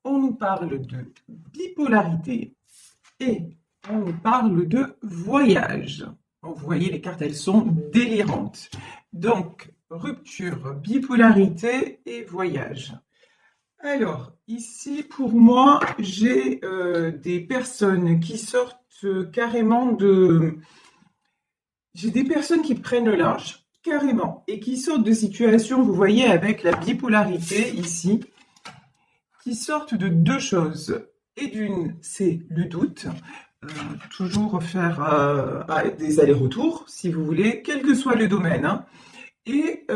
on nous parle de bipolarité et on nous parle de voyage. Vous voyez, les cartes, elles sont délirantes. Donc, rupture, bipolarité et voyage. Alors, ici, pour moi, j'ai des personnes qui sortent carrément de... J'ai des personnes qui prennent le large, carrément, et qui sortent de situations, vous voyez, avec la bipolarité ici, qui sortent de deux choses. Et d'une, c'est le doute, toujours faire des allers-retours, si vous voulez, quel que soit le domaine, hein. Et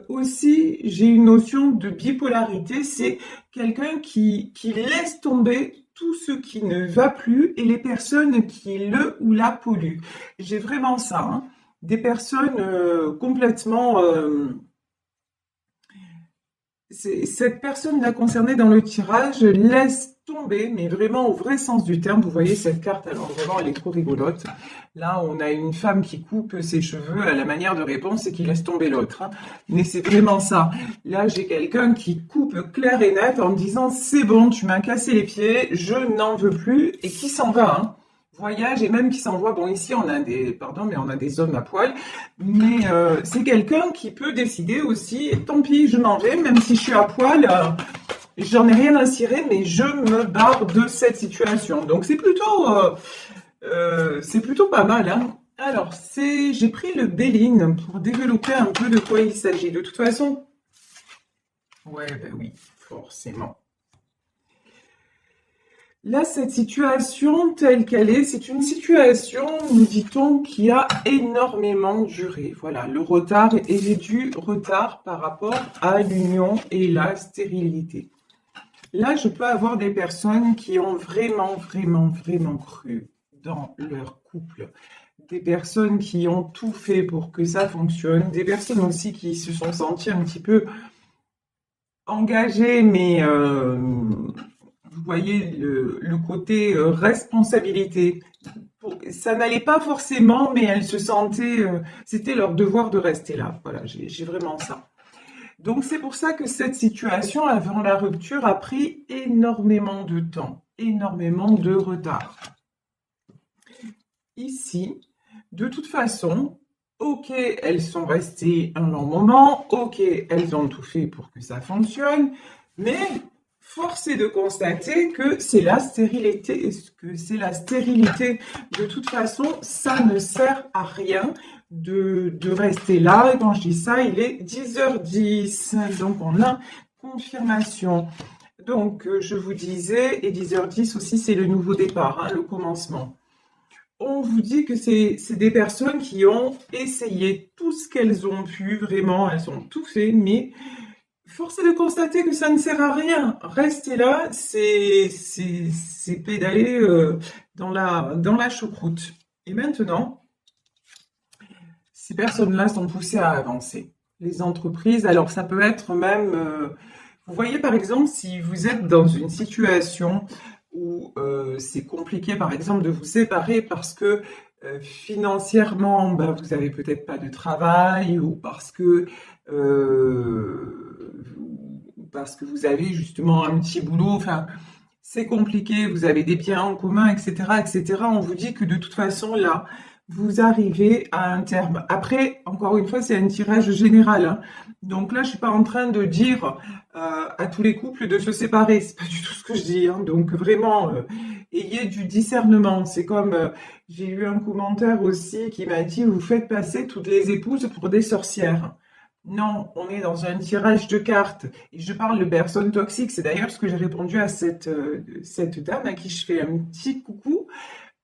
aussi, j'ai une notion de bipolarité, c'est quelqu'un qui laisse tomber tout ce qui ne va plus et les personnes qui le ou la polluent. J'ai vraiment ça, hein. Des personnes complètement... cette personne-là concernée dans le tirage laisse tomber, mais vraiment au vrai sens du terme. Vous voyez cette carte, alors vraiment, elle est trop rigolote. Là, on a une femme qui coupe ses cheveux à la manière de réponse et qui laisse tomber l'autre, hein. Mais c'est vraiment ça. Là, j'ai quelqu'un qui coupe clair et net en me disant « c'est bon, tu m'as cassé les pieds, je n'en veux plus » et qui s'en va, hein. Voyage et même qui s'envoie. Bon, ici, on a on a des hommes à poil, mais c'est quelqu'un qui peut décider aussi, tant pis, je m'en vais, même si je suis à poil, j'en ai rien à cirer, mais je me barre de cette situation. Donc, c'est plutôt pas mal, hein. Alors, j'ai pris le Béline pour développer un peu de quoi il s'agit. De toute façon, ouais, ben oui, forcément. Là, cette situation telle qu'elle est, c'est une situation, nous dit-on, qui a énormément duré. Voilà, le retard est du retard par rapport à l'union et la stérilité. Là, je peux avoir des personnes qui ont vraiment, vraiment, vraiment cru dans leur couple. Des personnes qui ont tout fait pour que ça fonctionne. Des personnes aussi qui se sont senties un petit peu engagées, mais... vous voyez le côté responsabilité. Ça n'allait pas forcément, mais elles se sentaient, c'était leur devoir de rester là. Voilà, j'ai vraiment ça. Donc c'est pour ça que cette situation avant la rupture a pris énormément de temps, énormément de retard. Ici, de toute façon, ok, elles sont restées un long moment, ok, elles ont tout fait pour que ça fonctionne, mais force est de constater que c'est la stérilité. De toute façon, ça ne sert à rien de rester là. Et quand je dis ça, il est 10h10. Donc, on a confirmation. Donc, je vous disais, et 10h10 aussi, c'est le nouveau départ, hein, le commencement. On vous dit que c'est des personnes qui ont essayé tout ce qu'elles ont pu, vraiment, elles ont tout fait, mais... force est de constater que ça ne sert à rien. Rester là, c'est pédaler dans la choucroute. Et maintenant, ces personnes-là sont poussées à avancer. Les entreprises, alors ça peut être même... vous voyez par exemple, si vous êtes dans une situation où c'est compliqué par exemple de vous séparer parce que financièrement, ben, vous n'avez peut-être pas de travail ou parce que vous avez justement un petit boulot, enfin, c'est compliqué, vous avez des biens en commun, etc., etc. On vous dit que de toute façon, là, vous arrivez à un terme. Après, encore une fois, c'est un tirage général, hein. Donc là, je suis pas en train de dire à tous les couples de se séparer. C'est pas du tout ce que je dis, hein. Donc vraiment, ayez du discernement. C'est comme j'ai eu un commentaire aussi qui m'a dit vous faites passer toutes les épouses pour des sorcières. Non, on est dans un tirage de cartes et je parle de personnes toxiques. C'est d'ailleurs ce que j'ai répondu à cette dame à qui je fais un petit coucou.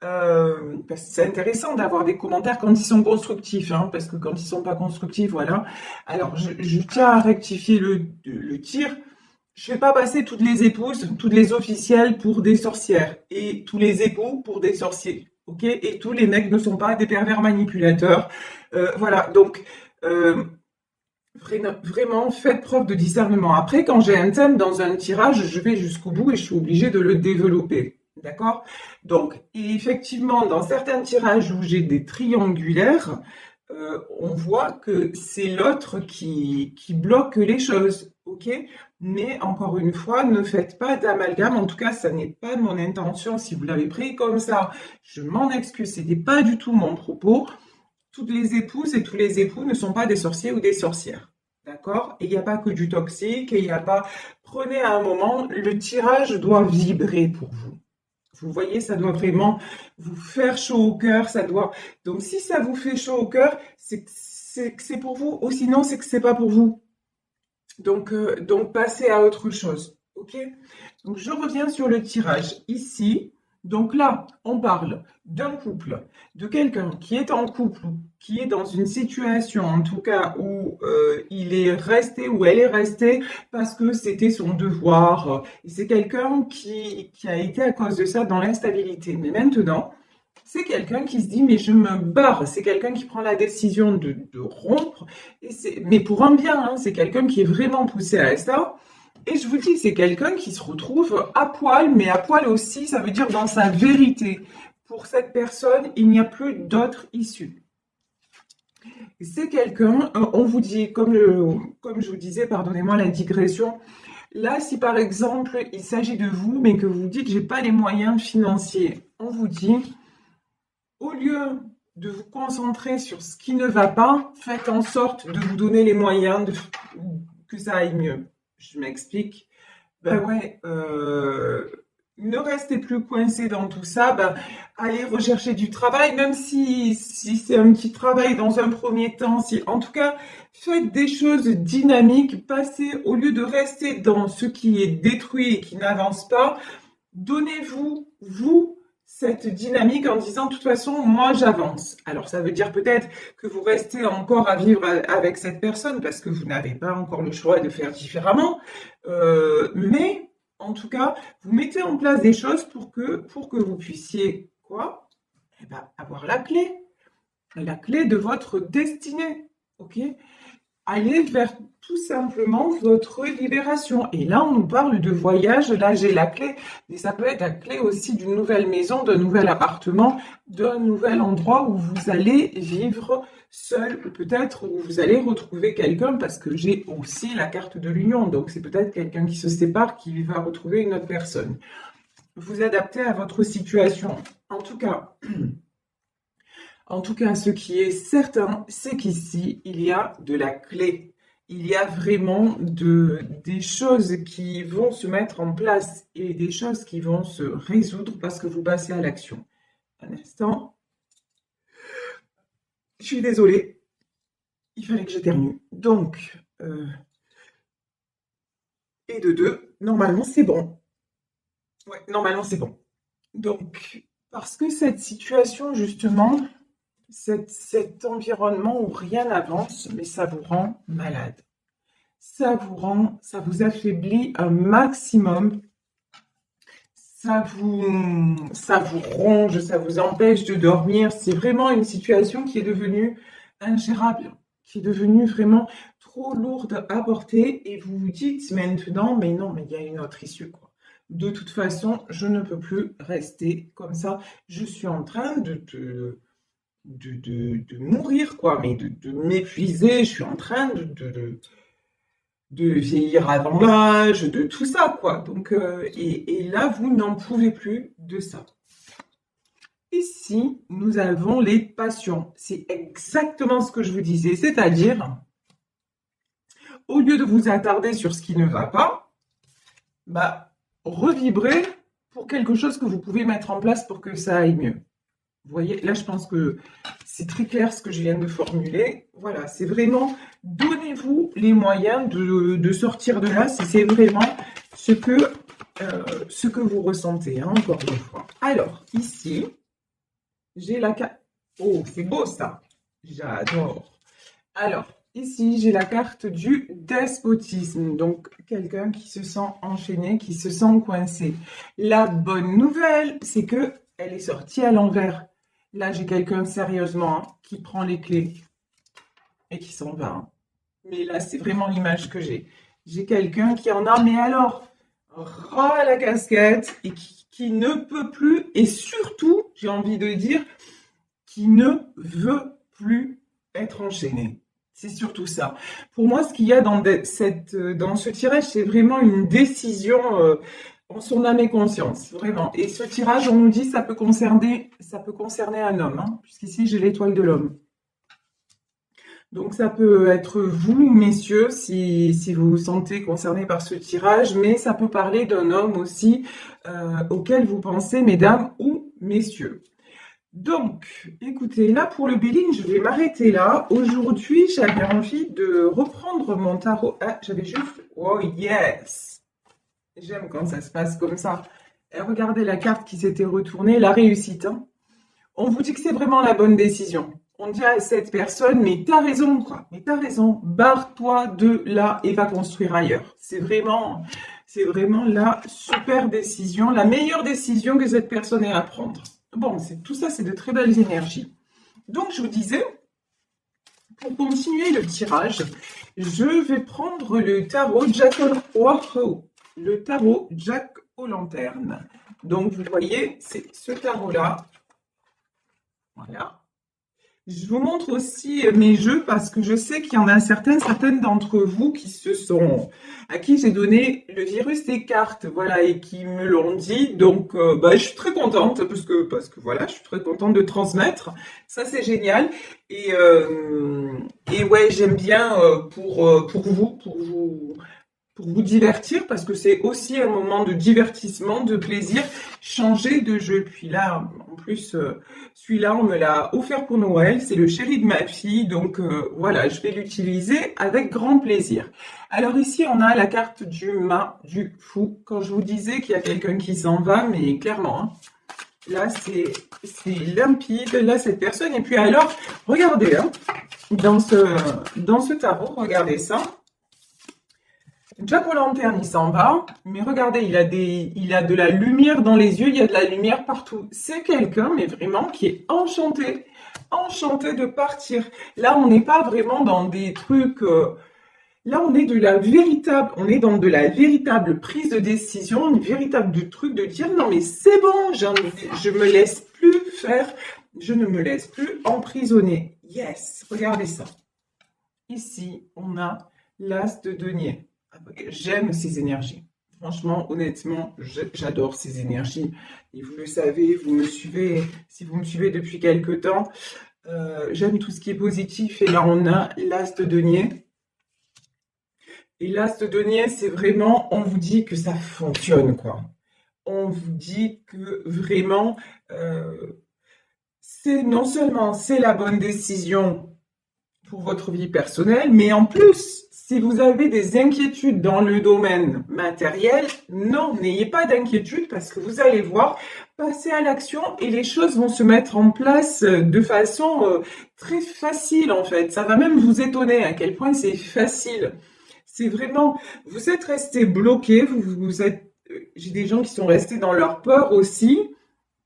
Parce que c'est intéressant d'avoir des commentaires quand ils sont constructifs, hein, parce que quand ils sont pas constructifs, voilà. Alors, je tiens à rectifier le tir. Je fais pas passer toutes les épouses, toutes les officielles pour des sorcières et tous les époux pour des sorciers, ok? Et tous les mecs ne sont pas des pervers manipulateurs. Voilà, donc vraiment faites preuve de discernement. Après, quand j'ai un thème dans un tirage, je vais jusqu'au bout et je suis obligée de le développer. D'accord? Donc, effectivement, dans certains tirages où j'ai des triangulaires, on voit que c'est l'autre qui bloque les choses. Ok? Mais encore une fois, ne faites pas d'amalgame. En tout cas, ça n'est pas mon intention. Si vous l'avez pris comme ça, je m'en excuse. Ce n'était pas du tout mon propos. Toutes les épouses et tous les époux ne sont pas des sorciers ou des sorcières. D'accord? Et il n'y a pas que du toxique. Et il n'y a pas. Prenez à un moment, le tirage doit vibrer pour vous. Vous voyez, ça doit vraiment vous faire chaud au cœur. Ça doit. Donc, si ça vous fait chaud au cœur, c'est que c'est pour vous. Ou sinon, c'est que c'est pas pour vous. Donc passez à autre chose. OK? Donc, je reviens sur le tirage ici. Donc là, on parle d'un couple, de quelqu'un qui est en couple, qui est dans une situation, en tout cas, où il est resté, ou elle est restée, parce que c'était son devoir. Et c'est quelqu'un qui a été à cause de ça dans l'instabilité. Mais maintenant, c'est quelqu'un qui se dit, mais je me barre. C'est quelqu'un qui prend la décision de rompre. Mais pour un bien, hein, c'est quelqu'un qui est vraiment poussé à ça. Et je vous dis, c'est quelqu'un qui se retrouve à poil, mais à poil aussi, ça veut dire dans sa vérité. Pour cette personne, il n'y a plus d'autre issue. C'est quelqu'un, on vous dit, comme je vous disais, pardonnez-moi la digression, là, si par exemple, il s'agit de vous, mais que vous dites, j'ai pas les moyens financiers, on vous dit, au lieu de vous concentrer sur ce qui ne va pas, faites en sorte de vous donner les moyens que ça aille mieux. Je m'explique. Ben ouais, ne restez plus coincé dans tout ça. Ben, allez rechercher du travail, même si c'est un petit travail dans un premier temps. En tout cas, faites des choses dynamiques. Passez, au lieu de rester dans ce qui est détruit et qui n'avance pas, donnez-vous, vous, cette dynamique en disant, de toute façon, moi, j'avance. Alors, ça veut dire peut-être que vous restez encore à vivre avec cette personne parce que vous n'avez pas encore le choix de faire différemment. Mais, en tout cas, vous mettez en place des choses pour que vous puissiez, quoi? Eh ben, avoir la clé de votre destinée. OK? Allez vers tout simplement votre libération. Et là, on nous parle de voyage. Là, j'ai la clé. Mais ça peut être la clé aussi d'une nouvelle maison, d'un nouvel appartement, d'un nouvel endroit où vous allez vivre seul. Peut-être où vous allez retrouver quelqu'un parce que j'ai aussi la carte de l'union. Donc, c'est peut-être quelqu'un qui se sépare qui va retrouver une autre personne. Vous adaptez à votre situation. En tout cas, ce qui est certain, c'est qu'ici, il y a de la clé. Il y a vraiment des choses qui vont se mettre en place et des choses qui vont se résoudre parce que vous passez à l'action. Un instant. Je suis désolée. Il fallait que j'éternue. Donc, et de deux, normalement, c'est bon. Ouais, normalement, c'est bon. Donc, parce que cette situation, justement, cet environnement où rien n'avance, mais ça vous rend malade. Ça vous affaiblit un maximum. Ça vous ronge, ça vous empêche de dormir. C'est vraiment une situation qui est devenue ingérable, qui est devenue vraiment trop lourde à porter. Et vous vous dites maintenant, mais non, mais il y a une autre issue, quoi. De toute façon, je ne peux plus rester comme ça. Je suis en train de mourir, quoi, mais de m'épuiser. Je suis en train de vieillir avant l'âge, de tout ça, quoi. Donc, et là, vous n'en pouvez plus de ça. Ici, nous avons les passions. C'est exactement ce que je vous disais, c'est-à-dire, au lieu de vous attarder sur ce qui ne va pas, bah, revibrez pour quelque chose que vous pouvez mettre en place pour que ça aille mieux. Vous voyez, là, je pense que c'est très clair ce que je viens de formuler. Voilà, c'est vraiment, donnez-vous les moyens de sortir de là si c'est vraiment ce que vous ressentez, hein, encore une fois. Alors, ici, j'ai la carte. Oh, c'est beau ça. J'adore. Alors, ici, j'ai la carte du despotisme. Donc, quelqu'un qui se sent enchaîné, qui se sent coincé. La bonne nouvelle, c'est que elle est sortie à l'envers. Là, j'ai quelqu'un sérieusement hein, qui prend les clés et qui s'en va. Hein. Mais là, c'est vraiment l'image que j'ai. J'ai quelqu'un qui en a, mais alors, ras la casquette et qui ne peut plus, et surtout, j'ai envie de dire, qui ne veut plus être enchaîné. C'est surtout ça. Pour moi, ce qu'il y a dans ce tirage, c'est vraiment une décision en son âme et conscience, vraiment. Et ce tirage, on nous dit, ça peut concerner un homme, hein, puisqu'ici j'ai l'étoile de l'homme. Donc ça peut être vous, messieurs, si vous vous sentez concerné par ce tirage, mais ça peut parler d'un homme aussi auquel vous pensez, mesdames ou messieurs. Donc, écoutez, là pour le billing, je vais m'arrêter là. Aujourd'hui, j'avais envie de reprendre mon tarot. Ah, j'avais juste... Oh yes! J'aime quand ça se passe comme ça. Et regardez la carte qui s'était retournée, la réussite, hein. On vous dit que c'est vraiment la bonne décision. On dit à cette personne, mais t'as raison, quoi. Mais t'as raison. Barre-toi de là et va construire ailleurs. C'est vraiment la super décision, la meilleure décision que cette personne ait à prendre. Bon, tout ça, c'est de très belles énergies. Donc, je vous disais, pour continuer le tirage, je vais prendre le tarot Jack aux lanternes. Donc, vous voyez, c'est ce tarot-là. Voilà. Je vous montre aussi mes jeux parce que je sais qu'il y en a certaines d'entre vous à qui j'ai donné le virus des cartes, voilà, et qui me l'ont dit. Donc, je suis très contente parce que voilà, je suis très contente de transmettre. Ça, c'est génial. Et ouais, j'aime bien pour vous divertir, parce que c'est aussi un moment de divertissement, de plaisir, changer de jeu. Puis là, en plus, celui-là, on me l'a offert pour Noël, c'est le chéri de ma fille, donc voilà, je vais l'utiliser avec grand plaisir. Alors ici, on a la carte du mât, du fou, quand je vous disais qu'il y a quelqu'un qui s'en va, mais clairement, hein, là, c'est limpide, là, cette personne. Et puis alors, regardez, hein, dans ce tarot, regardez ça. Jack aux lanternes, il s'en va, mais regardez, il a de la lumière dans les yeux, il y a de la lumière partout. C'est quelqu'un, mais vraiment, qui est enchanté de partir. Là, on n'est pas vraiment dans des trucs... là, on est dans de la véritable prise de décision, une véritable truc de dire, non mais c'est bon, je me laisse plus faire, je ne me laisse plus emprisonner. Yes, regardez ça. Ici, on a l'as de denier. J'aime ces énergies. Franchement, honnêtement, j'adore ces énergies. Et vous le savez, si vous me suivez depuis quelque temps, j'aime tout ce qui est positif. Et là, on a l'as de denier. Et l'as de denier, c'est vraiment, on vous dit que ça fonctionne, quoi. On vous dit que vraiment, non seulement c'est la bonne décision pour votre vie personnelle, mais en plus, si vous avez des inquiétudes dans le domaine matériel, non, n'ayez pas d'inquiétude parce que vous allez voir, passer à l'action et les choses vont se mettre en place de façon très facile en fait. Ça va même vous étonner à quel point c'est facile. C'est vraiment, vous êtes resté bloqué, j'ai des gens qui sont restés dans leur peur aussi,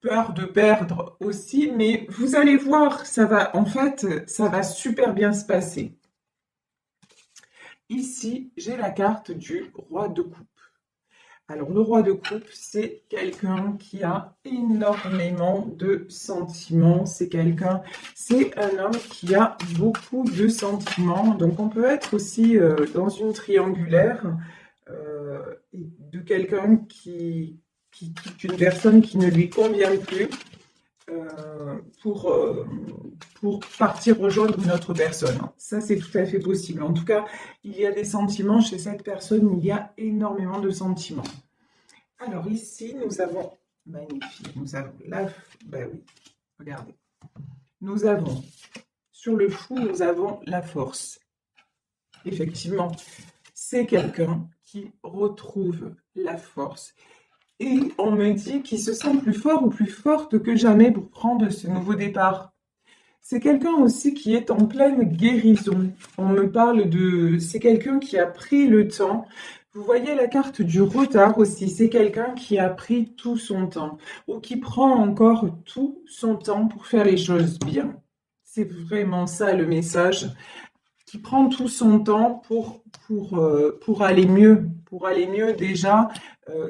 peur de perdre aussi, mais vous allez voir, ça va super bien se passer. Ici, j'ai la carte du roi de coupe. Alors, le roi de coupe, c'est quelqu'un qui a énormément de sentiments. C'est un homme qui a beaucoup de sentiments. Donc, on peut être aussi dans une triangulaire de quelqu'un qui quitte une personne qui ne lui convient plus pour partir rejoindre une autre personne. Ça, c'est tout à fait possible. En tout cas, il y a des sentiments chez cette personne, il y a énormément de sentiments. Alors ici, nous avons, magnifique, nous avons oui, regardez. Nous avons, sur le fou, nous avons la force. Effectivement, c'est quelqu'un qui retrouve la force. Et on me dit qu'il se sent plus fort ou plus forte que jamais pour prendre ce nouveau départ. C'est quelqu'un aussi qui est en pleine guérison. C'est quelqu'un qui a pris le temps. Vous voyez la carte du retard aussi. C'est quelqu'un qui a pris tout son temps ou qui prend encore tout son temps pour faire les choses bien. C'est vraiment ça le message. Qui prend tout son temps pour aller mieux. Pour aller mieux déjà,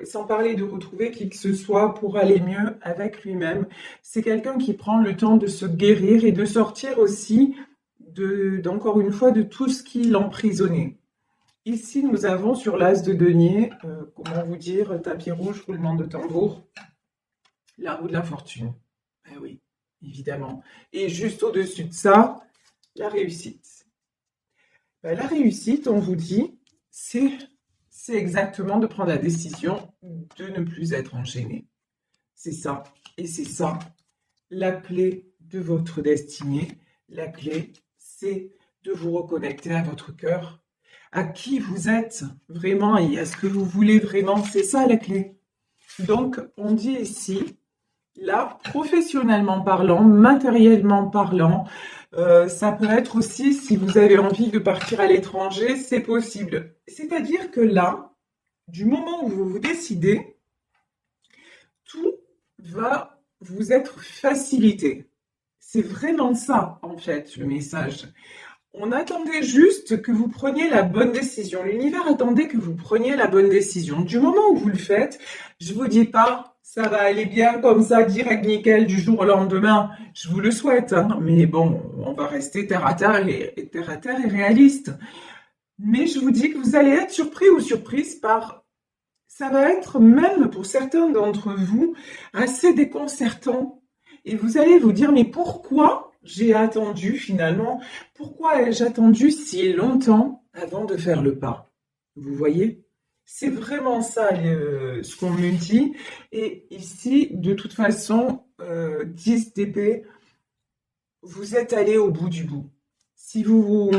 sans parler de retrouver qui que ce soit, pour aller mieux avec lui-même. C'est quelqu'un qui prend le temps de se guérir et de sortir aussi d'encore une fois, de tout ce qui l'emprisonnait. Ici, nous avons sur l'as de denier, comment vous dire, tapis rouge, roulement de tambour, la roue de la fortune. Ben oui, évidemment. Et juste au-dessus de ça, la réussite. Ben, la réussite, on vous dit, c'est exactement de prendre la décision de ne plus être enchaîné. C'est ça. Et c'est ça, la clé de votre destinée. La clé, c'est de vous reconnecter à votre cœur, à qui vous êtes vraiment et à ce que vous voulez vraiment. C'est ça la clé. Donc, on dit ici, là, professionnellement parlant, matériellement parlant, ça peut être aussi, si vous avez envie de partir à l'étranger, c'est possible. C'est-à-dire que là, du moment où vous vous décidez, tout va vous être facilité. C'est vraiment ça, en fait, le message. On attendait juste que vous preniez la bonne décision. L'univers attendait que vous preniez la bonne décision. Du moment où vous le faites, je vous dis pas, ça va aller bien comme ça, direct nickel, du jour au lendemain. Je vous le souhaite, hein. Mais bon, on va rester terre à terre et réaliste. Mais je vous dis que vous allez être surpris ou surprise par... Ça va être, même pour certains d'entre vous, assez déconcertant. Et vous allez vous dire, mais pourquoi j'ai attendu finalement? Pourquoi ai-je attendu si longtemps avant de faire le pas? Vous voyez? C'est vraiment ça ce qu'on me dit. Et ici, de toute façon, 10 d'épée, vous êtes allé au bout du bout. Si vous...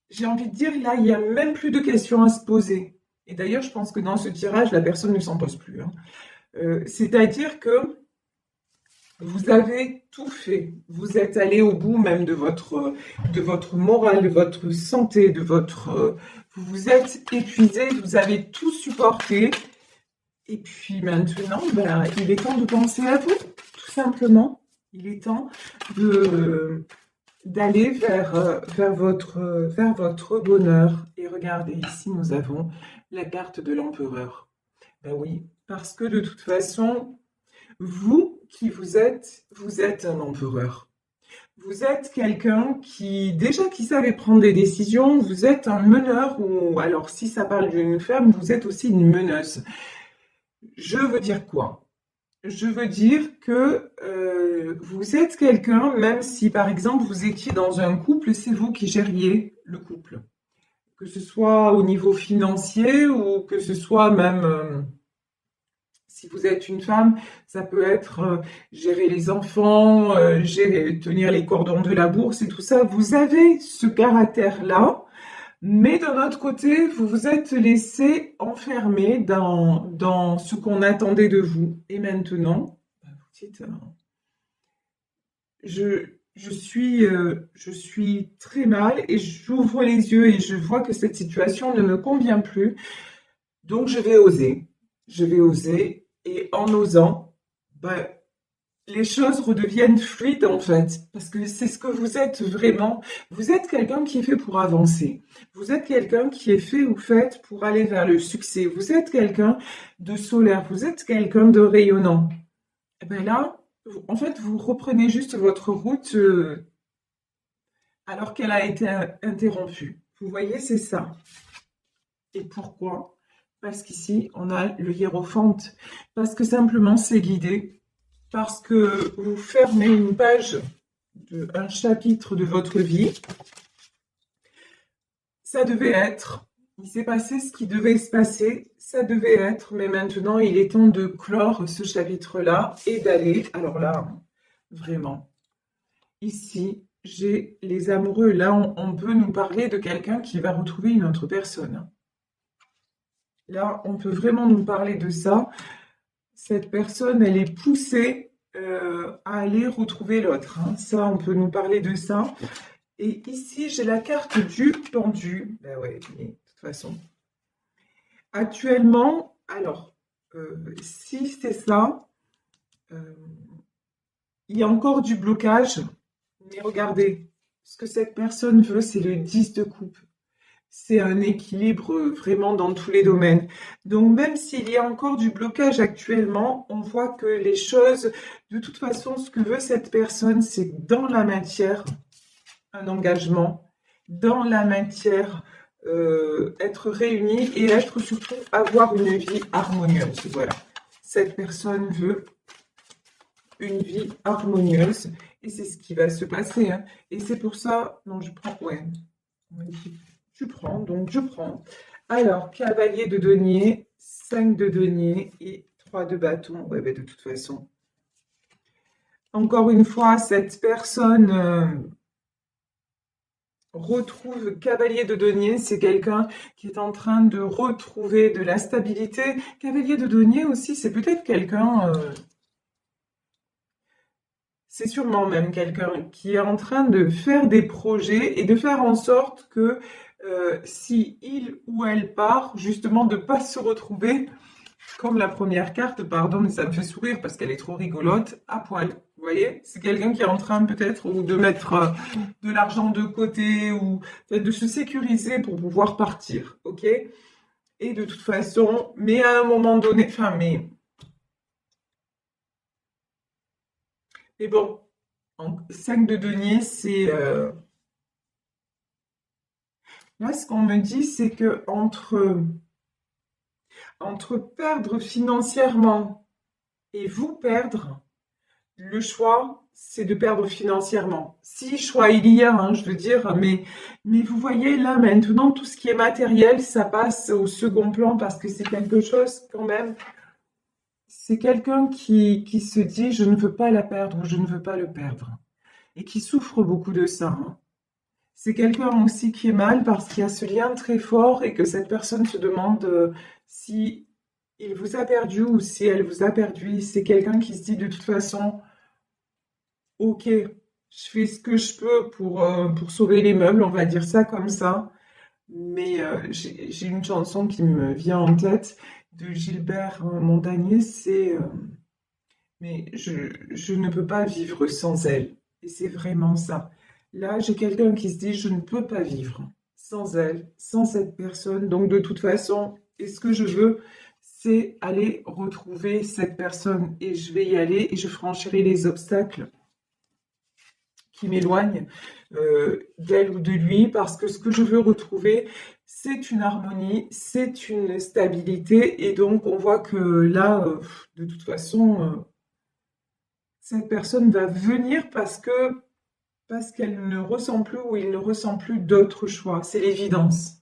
J'ai envie de dire, là, il n'y a même plus de questions à se poser. Et d'ailleurs, je pense que dans ce tirage, la personne ne s'en pose plus, hein. C'est-à-dire que vous avez tout fait. Vous êtes allé au bout même de votre morale, de votre santé, vous vous êtes épuisé, vous avez tout supporté. Et puis maintenant, ben, il est temps de penser à vous, tout simplement. Il est temps d'aller vers votre bonheur. Et regardez, ici, nous avons la carte de l'empereur. Ben oui, parce que de toute façon, vous qui vous êtes un empereur. Vous êtes quelqu'un qui savait prendre des décisions. Vous êtes un meneur ou alors si ça parle d'une femme, vous êtes aussi une meneuse. Je veux dire quoi? Je veux dire que vous êtes quelqu'un, même si par exemple vous étiez dans un couple, c'est vous qui gériez le couple. Que ce soit au niveau financier ou que ce soit même... si vous êtes une femme, ça peut être gérer les enfants, tenir les cordons de la bourse et tout ça. Vous avez ce caractère-là, mais d'un autre côté, vous vous êtes laissé enfermer dans ce qu'on attendait de vous. Et maintenant, vous dites, je suis très mal et j'ouvre les yeux et je vois que cette situation ne me convient plus. Donc, je vais oser. Je vais oser. Et en osant, ben, les choses redeviennent fluides en fait, parce que c'est ce que vous êtes vraiment. Vous êtes quelqu'un qui est fait pour avancer. Vous êtes quelqu'un qui est fait ou faite pour aller vers le succès. Vous êtes quelqu'un de solaire. Vous êtes quelqu'un de rayonnant. Et ben là, en fait, vous reprenez juste votre route alors qu'elle a été interrompue. Vous voyez, c'est ça. Et pourquoi? Parce qu'ici, on a le hiérophante. Parce que simplement, c'est guidé. Parce que vous fermez une page, un chapitre de votre vie. Ça devait être. Il s'est passé ce qui devait se passer. Ça devait être. Mais maintenant, il est temps de clore ce chapitre-là et d'aller. Alors là, vraiment. Ici, j'ai les amoureux. Là, on peut nous parler de quelqu'un qui va retrouver une autre personne. Là, on peut vraiment nous parler de ça. Cette personne, elle est poussée à aller retrouver l'autre, hein. Ça, on peut nous parler de ça. Et ici, j'ai la carte du pendu. Ben ouais, mais de toute façon. Actuellement, alors, si c'est ça, il y a encore du blocage. Mais regardez, ce que cette personne veut, c'est le 10 de coupe. C'est un équilibre vraiment dans tous les domaines. Donc même s'il y a encore du blocage actuellement, on voit que les choses, de toute façon, ce que veut cette personne, c'est dans la matière. un engagement dans la matière, être réunis et être surtout avoir une vie harmonieuse. Voilà. Cette personne veut une vie harmonieuse et c'est ce qui va se passer, hein. Et c'est pour ça, non, je prends, ouais, je prends, donc je prends. Alors, cavalier de denier, 5 de denier et 3 de bâton. Ouais, ben de toute façon, encore une fois, cette personne retrouve cavalier de denier, c'est quelqu'un qui est en train de retrouver de la stabilité. Cavalier de denier aussi, c'est peut-être quelqu'un, c'est sûrement même quelqu'un qui est en train de faire des projets et de faire en sorte que si il ou elle part, justement, de ne pas se retrouver comme la première carte, pardon, mais ça me fait sourire parce qu'elle est trop rigolote, à poil. Vous voyez, c'est quelqu'un qui est en train peut-être ou de mettre de l'argent de côté ou de se sécuriser pour pouvoir partir, ok? Et de toute façon, mais à un moment donné, enfin, mais bon, 5 de denier, c'est là ce qu'on me dit, c'est que entre perdre financièrement et vous perdre, le choix, c'est de perdre financièrement. Si choix il y a, hein, je veux dire, mais vous voyez là maintenant, tout ce qui est matériel, ça passe au second plan parce que c'est quelque chose quand même, c'est quelqu'un qui se dit je ne veux pas la perdre ou je ne veux pas le perdre et qui souffre beaucoup de ça, hein. C'est quelqu'un aussi qui est mal parce qu'il y a ce lien très fort et que cette personne se demande si il vous a perdu ou si elle vous a perdu. C'est quelqu'un qui se dit de toute façon, ok, je fais ce que je peux pour sauver les meubles, on va dire ça comme ça. Mais j'ai une chanson qui me vient en tête de Gilbert Montagné, c'est mais je ne peux pas vivre sans elle. Et c'est vraiment ça. Là, j'ai quelqu'un qui se dit, je ne peux pas vivre sans elle, sans cette personne. Donc, de toute façon, et ce que je veux, c'est aller retrouver cette personne. Et je vais y aller et je franchirai les obstacles qui m'éloignent d'elle ou de lui, parce que ce que je veux retrouver, c'est une harmonie, c'est une stabilité. Et donc, on voit que là, de toute façon, cette personne va venir parce qu'elle ne ressent plus ou il ne ressent plus d'autre choix. C'est l'évidence.